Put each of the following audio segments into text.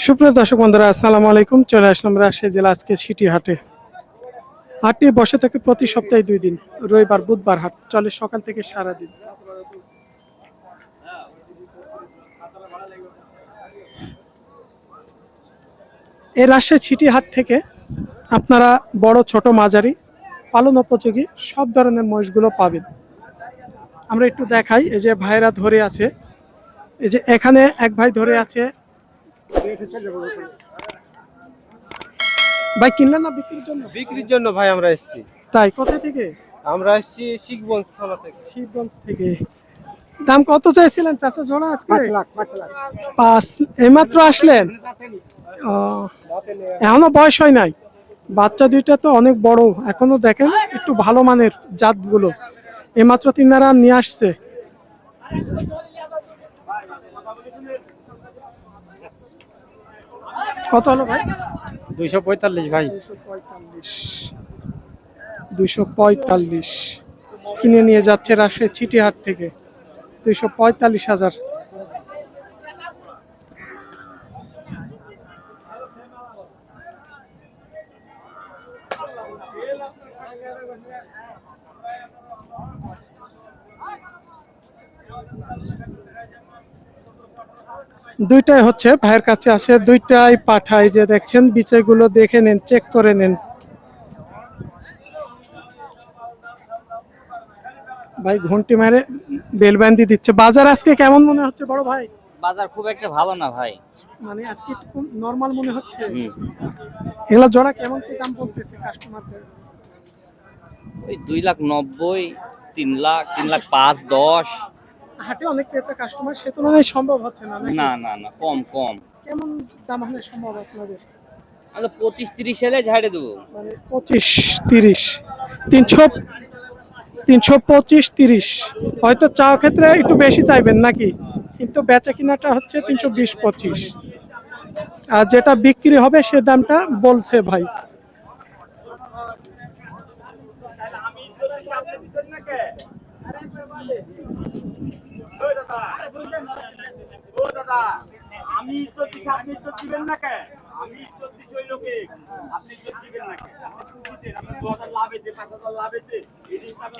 সুপ্রিয় দর্শক বন্ধুরা, আসসালামু আলাইকুম। চলে আসলাম রাজশাহী জেলা আজকে সিটি হাটে। হাটটি বসে থাকে প্রতি সপ্তাহে 2 দিন, রবিবার বুধবার হাট চলে সকাল থেকে সারাদিন। এই রাজশাহী সিটি হাট থেকে আপনারা বড় ছোট মাঝারি পালন উপযোগী সব ধরনের মহিষগুলো পাবেন। আমরা একটু দেখাই, এই যে ভাইরা ধরে আছে, এই যে এখানে এক ভাই ধরে আছে। ভাই কিনলেন না বিক্রির জন্য? বিক্রির জন্য ভাই আমরা এসেছি। তাই কোথা থেকে? আমরা এসেছি শিখগঞ্জ থানা থেকে। শিবগঞ্জ থেকে। দাম কত চাইছিলেন চাচা জোড়া আজকে? 5 লাখ। 5। এইমাত্র আসলেন? এখনো বয়স হয় নাই। বাচ্চা দুইটা তো অনেক বড় এখনো, দেখেন একটু ভালো মানের জাতগুলো এইমাত্র তিনারা নিয়ে আসছে। কত হলো ভাই? 245 ভাই। 245 কিনে নিয়ে যাচ্ছে রাজশাহী চিটিহাট থেকে। 245,000। দুইটাই হচ্ছে ভাইয়ের কাছে আসে, দুইটাই পাঠায়। যে দেখছেন বিচেগুলো দেখে নেন, চেক করে নেন। ভাই ঘন্টি মারে বেল বান্ধি দিচ্ছে। বাজার আজকে কেমন মনে হচ্ছে বড় ভাই? বাজার খুব একটা ভালো না ভাই। মানে আজকে একটু নরমাল মনে হচ্ছে। এগুলা জোড়া কেমন কি দাম বলতেছে কাস্টমারদের? ওই 2,90,000, 3,00,000, 3,05,000, 10। হাটে অনেক ক্রেতা কাস্টমার, সে তুলনায় সম্ভব হচ্ছে না নাকি? না না না, কম কম। কেমন দাম হলে সম্ভব আপনাদের? আমরা 25-30 এলে ঝাড়ে দেবো। মানে 25-30, 325-30 হয়তো চাওয়া ক্ষেত্রে একটু বেশি চাইবেন নাকি, কিন্তু বেচা কিনাটা হচ্ছে 320-25, আর যেটা বিক্রি হবে সে দামটা বলছে ভাই।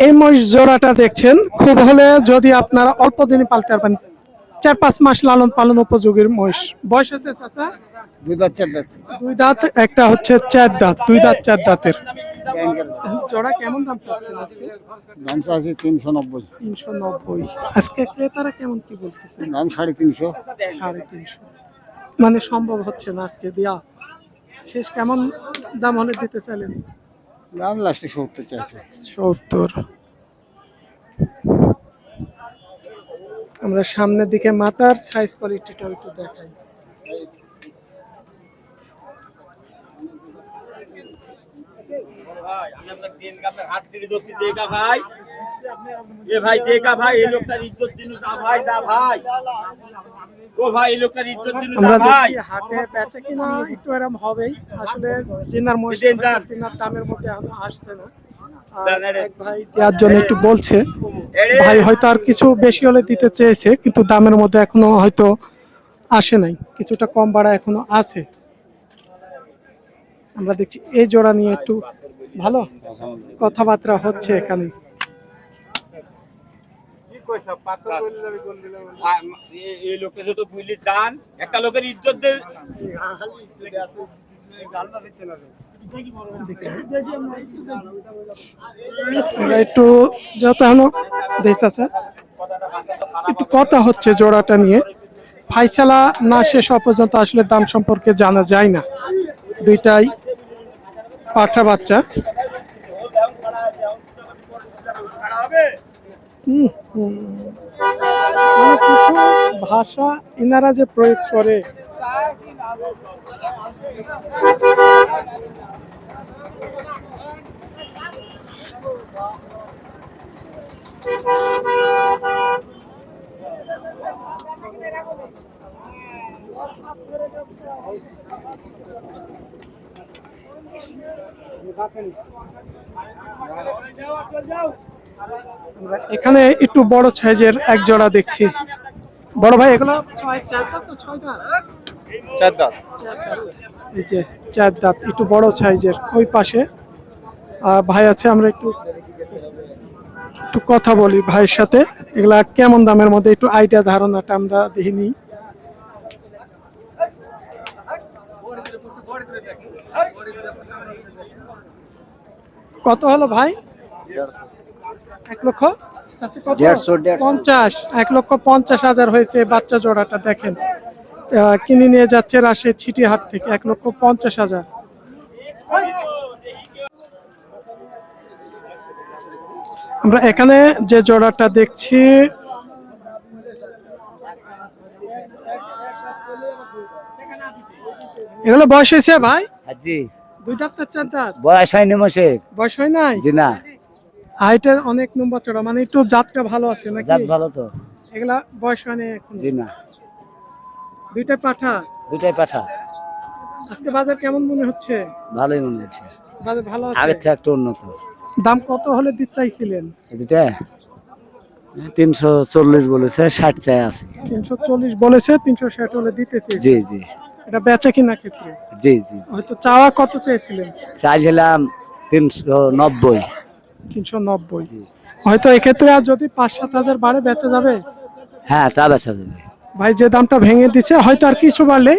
এই মহিষ জোড়াটা দেখছেন, খুব হলে যদি আপনারা অল্প দিনে পালতে পারবেন, 4-5 মাস লালন পালন উপযোগীর মহিষ। বয়স আছে চাচা? 2 দাঁত 4 দাঁত। 2 দাঁত, একটা হচ্ছে 4 দাঁত। 2 দাঁত 4 দাঁতের জোড়া কেমন দাম চাচ্ছেন আজকে? দাম চাচ্ছি 390। 390। আজকে ক্রেতারা কেমন কি বলতেছে? দাম 350। 350 মানে সম্ভব হচ্ছে না আজকে দেয়া। শেষ কেমন দাম হলে দিতে চাইলেন? দাম লাস্টে 70 চাইছে। 70। আমরা সামনের দিকে মাথার সাইজ কোয়ালিটিটা একটু দেখাই। আমরা দেখছি হাটে বেচা কিনা একটু এরকম হবেই আসলে। জিনার মহিষ তিনার দামের মধ্যে এখনো আসছে না। এক ভাই দেওয়ার জন্য একটু বলছে, ভাই হয়তো আর কিছু বেশি হলে দিতে চেয়েছে, কিন্তু দামের মধ্যে এখনো হয়তো আসে নাই, কিছুটা কম বাড়া এখনো আছে। আমরা দেখছি এই জোড়া নিয়ে একটু ভালো কথাবার্তা হচ্ছে এখানে। একটা লোকের ইজ্জত একটু যত হলো দেখছে একটু কথা হচ্ছে জোড়াটা নিয়ে। ফাইসালা না শেষ হওয়া পর্যন্ত আসলে দাম সম্পর্কে জানা যায় না। দুইটাই পাঠা বাচ্চা। মানে কিছু ভাষা ইনারা যে প্রয়োগ করে, আমরা এখানে একটু বড় সাইজের এক জোড়া দেখছি। বড় ভাই এগুলো চার দাঁত তো ছয় দাঁত? চার দাঁত। চার দাঁত। এই যে চার দাঁত একটু বড় সাইজের। ওই পাশে ভাই আছে, আমরা একটু একটু কথা বলি ভাইয়ের সাথে। এগুলা কেমন দামের মধ্যে একটু আইডিয়া ধারণাটা আমরা দেখে নিই। কত হলো ভাই? 1 লক্ষ? চাচি কত? 50। 1,50,000 হয়েছে বাচ্চা জোড়াটা। দেখেন কিনে নিয়ে যাচ্ছে রাজশাহী চিটিহাট থেকে 1,50,000। আমরা এখানে যে জোড়াটা দেখছি এগুলো বয়স হয়েছে ভাই? জি। 2 দাঁত না 4 দাঁত? বয়স হয়নি মাসের। বয়স হয় নাই? জি না। হাইটে অনেক নম্বর চড়া, মানে একটু জাতটা ভালো আছে নাকি? জাত ভালো তো। এগুলা বয়স হয়নি এখন? জি না। দুইটা পাঠা? দুটাই পাঠা। আজকে বাজার কেমন মনে হচ্ছে? ভালোই মনে হচ্ছে। বাজার ভালো আছে? আগের থেকে একটু উন্নত। দাম কত হলে দিতে চাইছিলেন? দুটা 340 বলেছে, 60 চাই আছে। 340 বলেছে, 360 হলে দিতেছে। জি জি। এটা বেচা কিনা ক্ষেত্রে? জি জি। হয়তো চাওয়া কত চেয়েছিলেন? চাইছিলাম 390। 390। হয়তো এক্ষেত্রে আর যদি 5-7 হাজার বাড়ে বেচা যাবে? হ্যাঁ তা বেচা যাবে। ভাই যে দামটা ভেঙে দিচ্ছে, হয়তো আর কিছু বাড়লে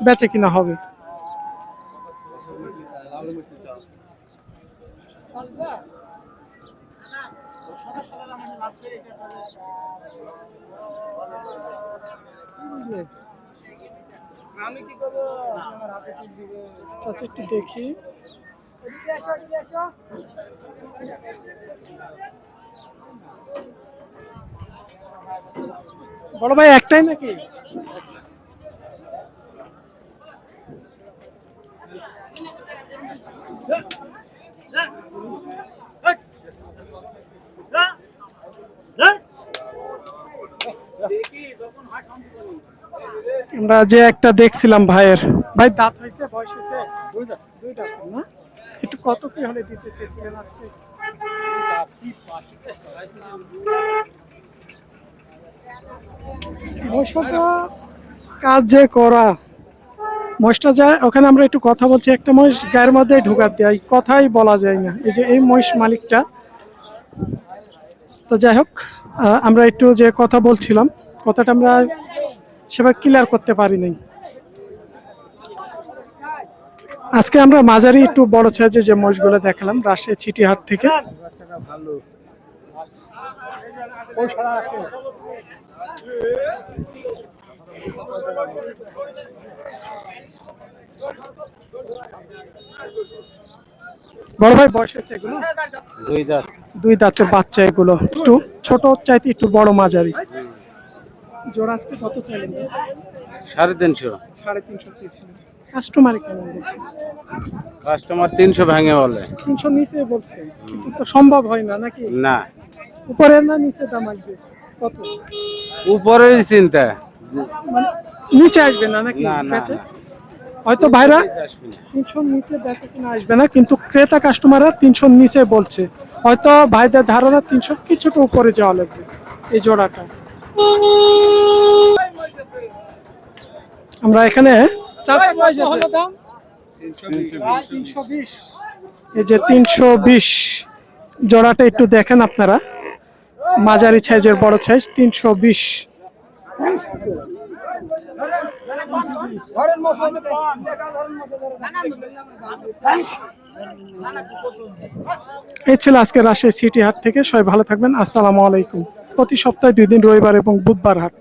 বেচা কিনা হবে। আচ্ছা একটু দেখি। বড় ভাই একটাই নাকি? আমরা যে একটা দেখছিলাম ভাইয়ের, ভাই দাঁত হয়েছে, বয়স হয়েছে? 2 দাঁত। 2 দাঁত না? একটু কত কি হলে দিতে চেয়েছিলেন আজকে? মহিষটা কাজ যে করা, মহিষটা যায় ওখানে আমরা একটু কথা বলছি। একটা মহিষ গায়ের মধ্যে ঢোকার দেয়, কথাই বলা যায় না। এই যে এই মহিষ মালিকটা। তো যাই হোক, আমরা একটু যে কথা বলছিলাম, কথাটা আমরা সেভাবে ক্লিয়ার করতে পারি নাই। আজকে আমরা মাঝারি একটু বড় সাইজের যে মহিষগুলো দেখালাম রাজশাহী চিটিহাট থেকে। বড় ভাই বয়স হয়েছে এগুলো? 2 দাঁত। 2 দাঁতের বাচ্চা এগুলো, একটু ছোট চাইতে একটু বড় মাঝারি। জোড়া আজকে কত চাইলেন? 350। 350 চাইছিলেন। কাস্টমার কেমন বলছে? কাস্টমার 300 ভাঙে বলে। 300 নিচে বলছে, কিন্তু তো সম্ভব হয় না নাকি? না, উপরে না নিচে দাম আসবে? কত উপরের চিন্তা। মানে নিচে আসবে না নাকি? না, না, বেচে? হয়তো ভাইরা 300 নিচে বেচা কিনা আসবে না, কিন্তু ক্রেতা কাস্টমাররা 300 নিচে বলছে। হয়তো ভাইদের ধারণা 300 কিছুটা উপরে যাওয়া লাগবে এই জোড়াটা। আমরা এখানে হলো দাম 320। এই যে 320 জোড়াটা একটু দেখেন আপনারা, মাঝারি সাইজের বড় সাইজ 320। এই ছিল আজকে রাজশাহী সিটি হাট থেকে। সবাই ভালো থাকবেন। আসসালামু আলাইকুম। প্রতি সপ্তাহে 2 দিন, রবিবার এবং বুধবার হাট।